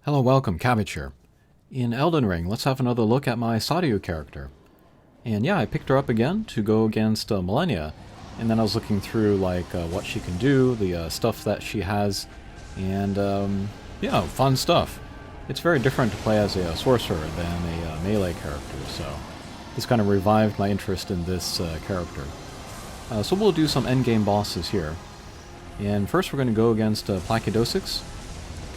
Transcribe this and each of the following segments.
Hello, welcome, Cabbage here. In Elden Ring, let's have another look at my Saryu character. And yeah, I picked her up again to go against Millennia, and then I was looking through what she can do, the stuff that she has, and yeah, fun stuff. It's very different to play as a sorcerer than a melee character, so this kind of revived my interest in this character. So we'll do some endgame bosses here. And first we're going to go against Placidusax.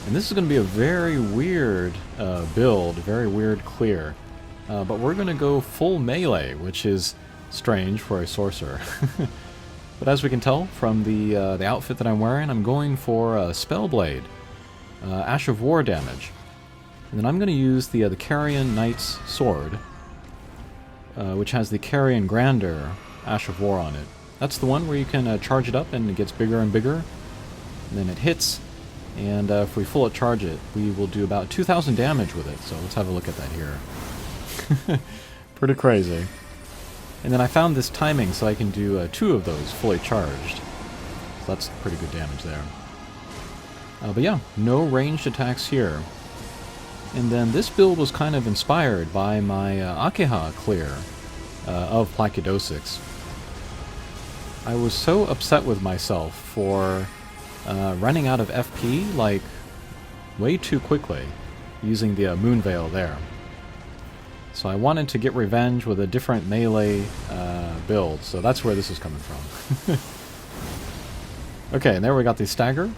And this is going to be a very weird build, very weird clear. But we're going to go full melee, which is strange for a sorcerer. But as we can tell from the outfit that I'm wearing, I'm going for Spellblade, Ash of War damage. And then I'm going to use the Carian Knight's Sword, which has the Carian Grandeur Ash of War on it. That's the one where you can charge it up and it gets bigger and bigger. And then it hits. And if we full charge it, we will do about 2,000 damage with it. So let's have a look at that here. Pretty crazy. And then I found this timing so I can do 2 of those fully charged. So that's pretty good damage there. But yeah, no ranged attacks here. And then this build was kind of inspired by my Akeha clear of Placidusax. I was so upset with myself for running out of FP, like, way too quickly, using the Moon Veil there. So I wanted to get revenge with a different melee build, so that's where this is coming from. Okay, and there we got the stagger.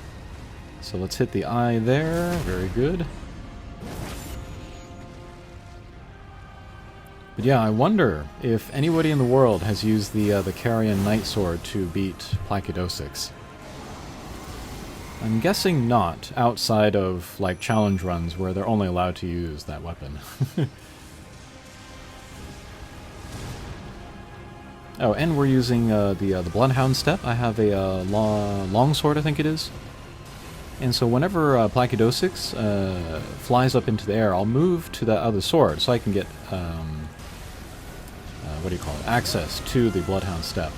So let's hit the eye there, very good. But yeah, I wonder if anybody in the world has used the Carian Knight Sword to beat Placidusax. I'm guessing not, outside of, like, challenge runs where they're only allowed to use that weapon. Oh, and we're using the Bloodhound Step. I have a longsword, I think it is. And so whenever Placidusax flies up into the air, I'll move to that other sword so I can get, access to the Bloodhound Step.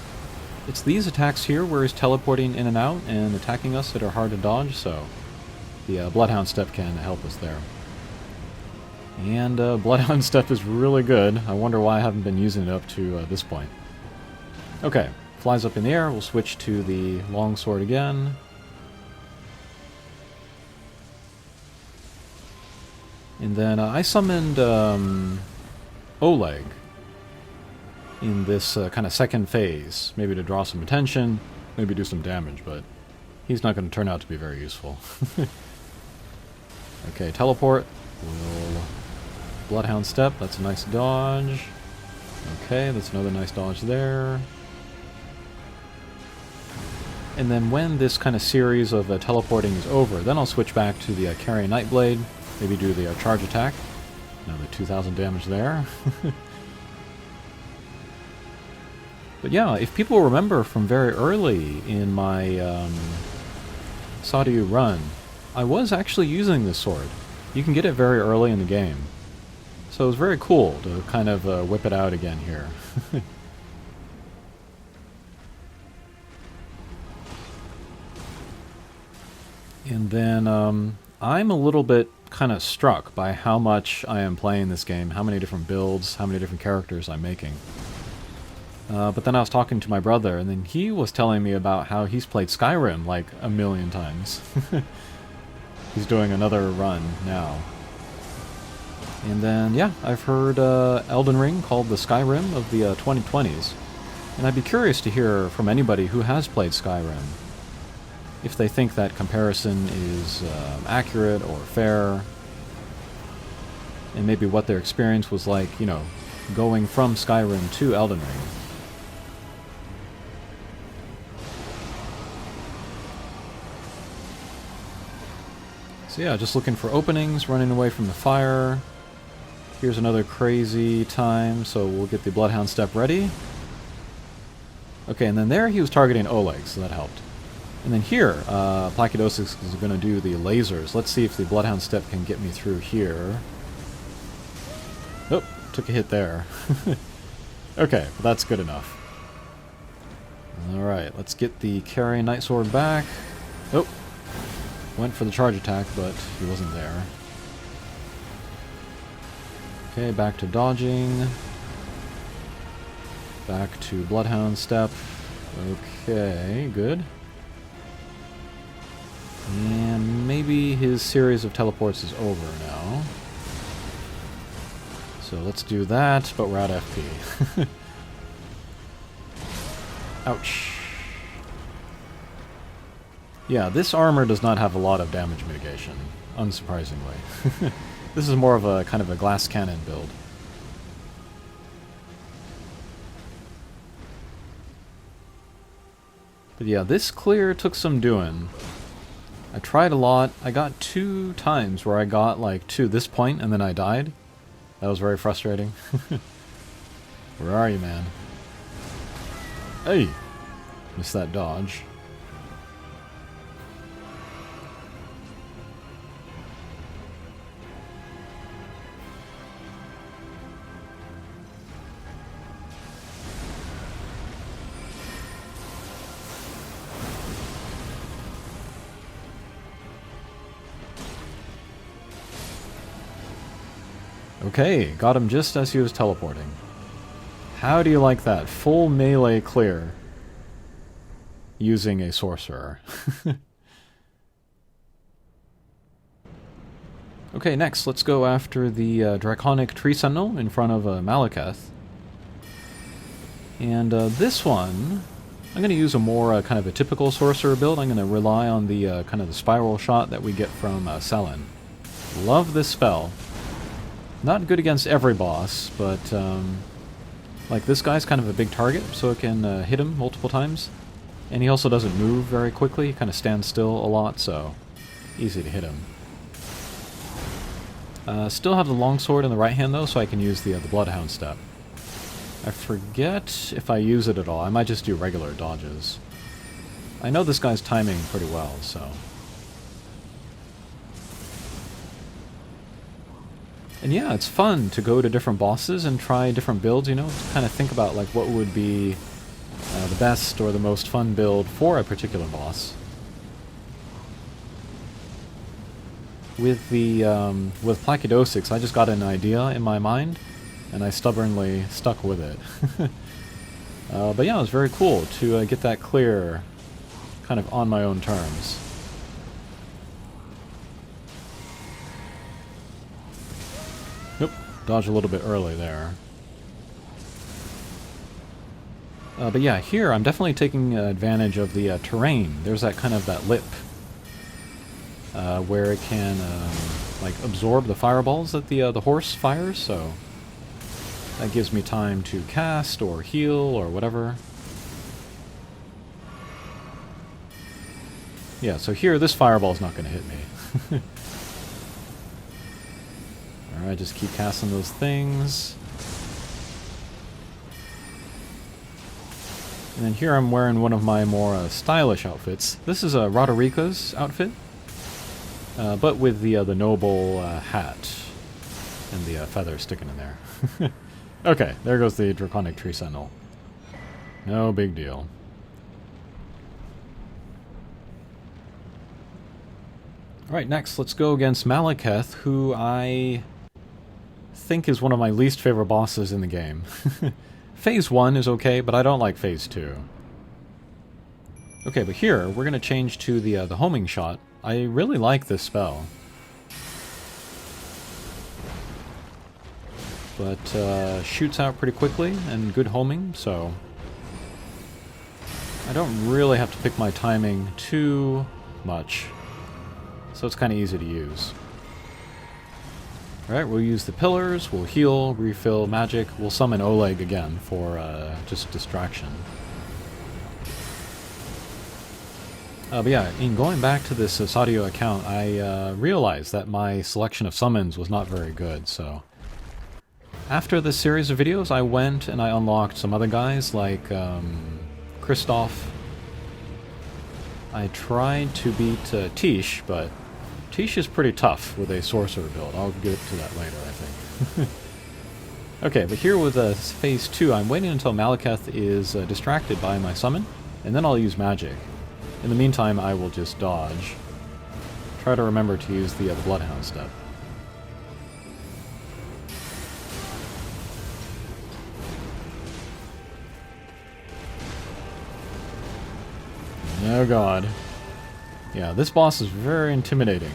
It's these attacks here where he's teleporting in and out and attacking us that are hard to dodge, so the Bloodhound Step can help us there. And Bloodhound Step is really good. I wonder why I haven't been using it up to this point. Okay, flies up in the air. We'll switch to the longsword again. And then I summoned Oleg in this kind of second phase, maybe to draw some attention, maybe do some damage, but he's not going to turn out to be very useful. Okay, teleport. We'll Bloodhound Step, that's a nice dodge. Okay, that's another nice dodge there. And then when this kind of series of teleporting is over, then I'll switch back to the Carian Nightblade, maybe do the charge attack. Another 2,000 damage there. But yeah, if people remember from very early in my Saryu run, I was actually using this sword. You can get it very early in the game. So it was very cool to kind of whip it out again here. And then I'm a little bit kind of struck by how much I am playing this game, how many different builds, how many different characters I'm making. But then I was talking to my brother, and then he was telling me about how he's played Skyrim like a million times. He's doing another run now. And then, yeah, I've heard Elden Ring called the Skyrim of the 2020s. And I'd be curious to hear from anybody who has played Skyrim, if they think that comparison is accurate or fair, and maybe what their experience was like, you know, going from Skyrim to Elden Ring. So yeah, just looking for openings, running away from the fire. Here's another crazy time, so we'll get the Bloodhound Step ready. Okay, and then there he was targeting Oleg, so that helped. And then here, Placidusax is going to do the lasers. Let's see if the Bloodhound Step can get me through here. Oh, took a hit there. Okay, well that's good enough. Alright, let's get the Carian Knight Sword back. Oh, went for the charge attack, but he wasn't there. Okay, back to dodging. Back to Bloodhound step. Okay, good. And maybe his series of teleports is over now. So let's do that, but we're out FP. Ouch. Yeah, this armor does not have a lot of damage mitigation, unsurprisingly. This is more of a kind of a glass cannon build. But yeah, this clear took some doing. I tried a lot. I got 2 times where I got like to this point and then I died. That was very frustrating. Where are you, man? Hey! Missed that dodge. Okay, got him just as he was teleporting. How do you like that? Full melee clear using a sorcerer. Okay, next let's go after the Draconic Tree Sentinel in front of Malekith. And this one, I'm going to use a more kind of a typical sorcerer build. I'm going to rely on the kind of the spiral shot that we get from Selin. Love this spell. Not good against every boss, but like this guy's kind of a big target, so it can hit him multiple times. And he also doesn't move very quickly, he kind of stands still a lot, so easy to hit him. Still have the longsword in the right hand though, so I can use the Bloodhound step. I forget if I use it at all. I might just do regular dodges. I know this guy's timing pretty well, so... And yeah, it's fun to go to different bosses and try different builds, you know, to kind of think about like what would be the best or the most fun build for a particular boss. With the with Placidusax, I just got an idea in my mind, and I stubbornly stuck with it. But yeah, it was very cool to get that clear, kind of on my own terms. Nope, dodge a little bit early there. But yeah, here I'm definitely taking advantage of the terrain. There's that kind of that lip where it can like absorb the fireballs that the horse fires, so that gives me time to cast or heal or whatever. Yeah, so here this fireball's not going to hit me. Alright, just keep casting those things. And then here I'm wearing one of my more stylish outfits. This is Roderica's outfit, but with the noble hat and the feather sticking in there. Okay, there goes the Draconic Tree Sentinel. No big deal. Alright, next let's go against Malekith, who I think is one of my least favorite bosses in the game. Phase 1 is okay, but I don't like Phase 2. Okay, but here, we're going to change to the homing shot. I really like this spell. But shoots out pretty quickly, and good homing, so... I don't really have to pick my timing too much. So it's kind of easy to use. Alright, we'll use the pillars, we'll heal, refill magic, we'll summon Oleg again for just distraction. But yeah, in going back to this Saryu account, I realized that my selection of summons was not very good, so... After this series of videos, I went and I unlocked some other guys, like Kristoff. I tried to beat Tish, but Tish is pretty tough with a sorcerer build. I'll get to that later, I think. Okay, but here with Phase 2, I'm waiting until Malekith is distracted by my summon, and then I'll use magic. In the meantime, I will just dodge. Try to remember to use the Bloodhound step. Oh god. Yeah, this boss is very intimidating.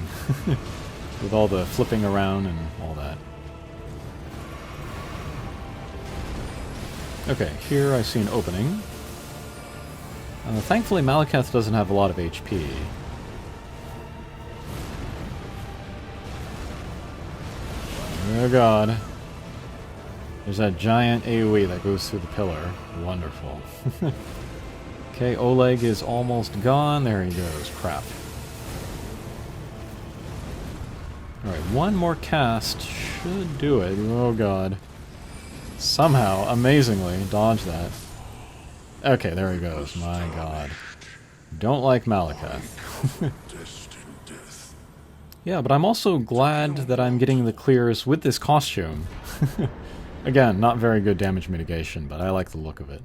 With all the flipping around and all that. Okay, here I see an opening. Thankfully Malekith doesn't have a lot of HP. Oh god. There's that giant AoE that goes through the pillar. Wonderful. Okay, Oleg is almost gone. There he goes. Crap. Alright, one more cast should do it. Oh god. Somehow, amazingly, dodge that. Okay, there he goes. My god. Don't like Malekith. Yeah, but I'm also glad that I'm getting the clears with this costume. Again, not very good damage mitigation, but I like the look of it.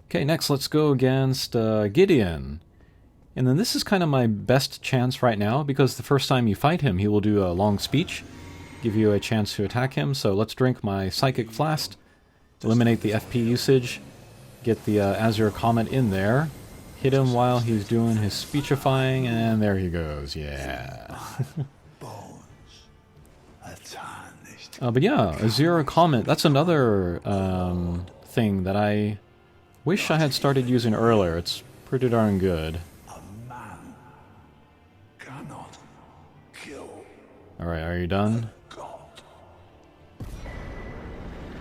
Okay, next let's go against Gideon. And then this is kind of my best chance right now, because the first time you fight him, he will do a long speech, give you a chance to attack him. So let's drink my Psychic Flask, eliminate the FP usage, get the Azure Comet in there, hit him while he's doing his speechifying, and there he goes, yeah. But yeah, Azure Comet, that's another thing that I wish I had started using earlier. It's pretty darn good. Alright, are you done?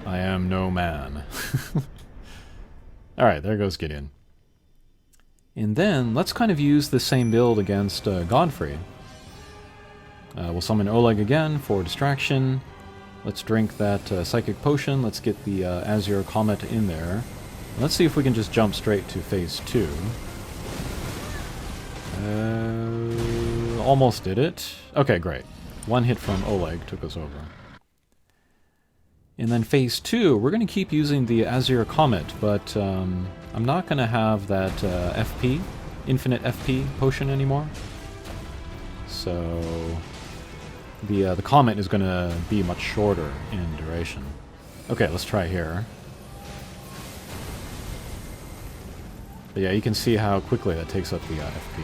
I am no man. Alright, there goes Gideon. And then, let's kind of use the same build against Godfrey. We'll summon Oleg again for distraction. Let's drink that Psychic Potion. Let's get the Azure Comet in there. Let's see if we can just jump straight to phase 2. Almost did it. Okay, great. One hit from Oleg took us over. And then phase 2, we're going to keep using the Azure Comet, but I'm not going to have that FP, infinite FP potion anymore. So the Comet is going to be much shorter in duration. Okay, let's try here. But yeah, you can see how quickly that takes up the FP.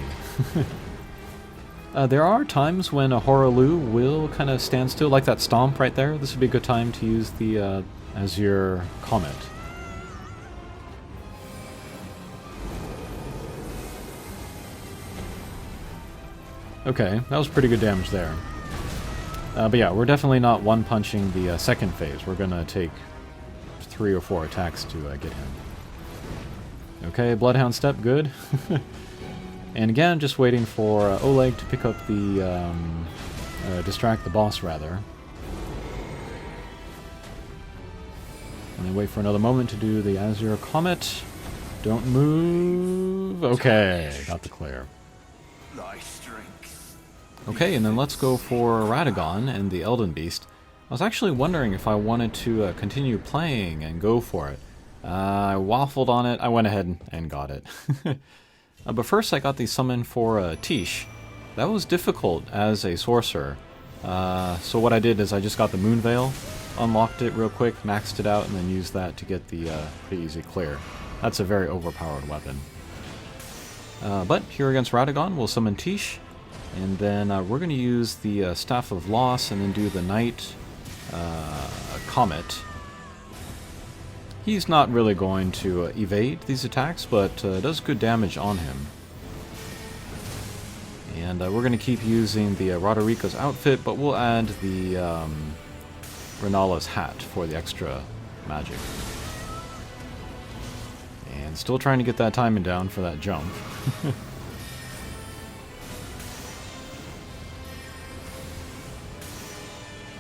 There are times when a Horaloo will kind of stand still, like that stomp right there. This would be a good time to use the Azure Comet. Okay, that was pretty good damage there. But yeah, we're definitely not one-punching the second phase. We're going to take 3 or 4 attacks to get him. Okay, Bloodhound Step, good. And again, just waiting for Oleg to pick up the... distract the boss, rather. And then wait for another moment to do the Azure Comet. Don't move. Okay, got the clear. Okay, and then let's go for Radagon and the Elden Beast. I was actually wondering if I wanted to continue playing and go for it. I waffled on it. I went ahead and got it. But first I got the summon for Tish. That was difficult as a sorcerer. So what I did is I just got the Moon Veil, unlocked it real quick, maxed it out, and then used that to get the pretty easy clear. That's a very overpowered weapon. But here against Radagon, we'll summon Tish, and then we're going to use the Staff of Loss and then do the Night Comet. He's not really going to evade these attacks, but does good damage on him. And we're going to keep using the Roderico's outfit, but we'll add the Renala's hat for the extra magic. And still trying to get that timing down for that jump.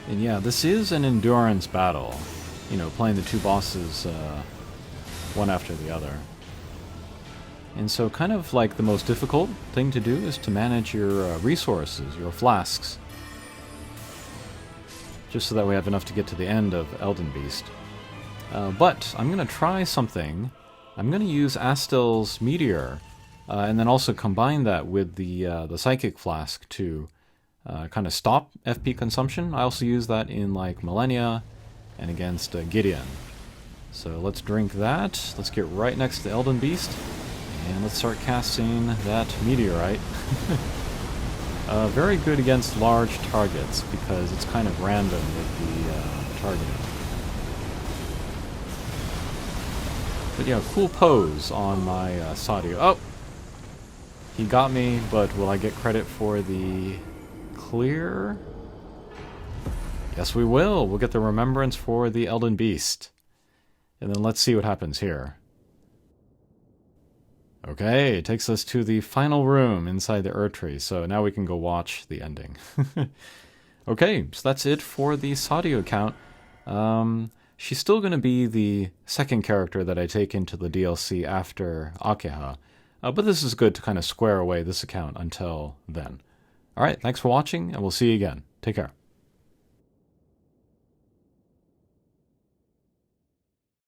And yeah, this is an endurance battle. You know, playing the 2 bosses one after the other. And so kind of like the most difficult thing to do is to manage your resources, your flasks. Just so that we have enough to get to the end of Elden Beast. But I'm going to try something. I'm going to use Astel's Meteor, and then also combine that with the Psychic Flask to kind of stop FP consumption. I also use that in like Millennia and against Gideon. So let's drink that. Let's get right next to Elden Beast. And let's start casting that meteorite. Very good against large targets because it's kind of random with the targeting. But yeah, cool pose on my Saryu. Oh! He got me, but will I get credit for the clear? Yes, we will. We'll get the remembrance for the Elden Beast. And then let's see what happens here. Okay, it takes us to the final room inside the Erdtree, so now we can go watch the ending. Okay, so that's it for the Saryu account. She's still going to be the second character that I take into the DLC after Akeha, but this is good to kind of square away this account until then. Alright, thanks for watching, and we'll see you again. Take care.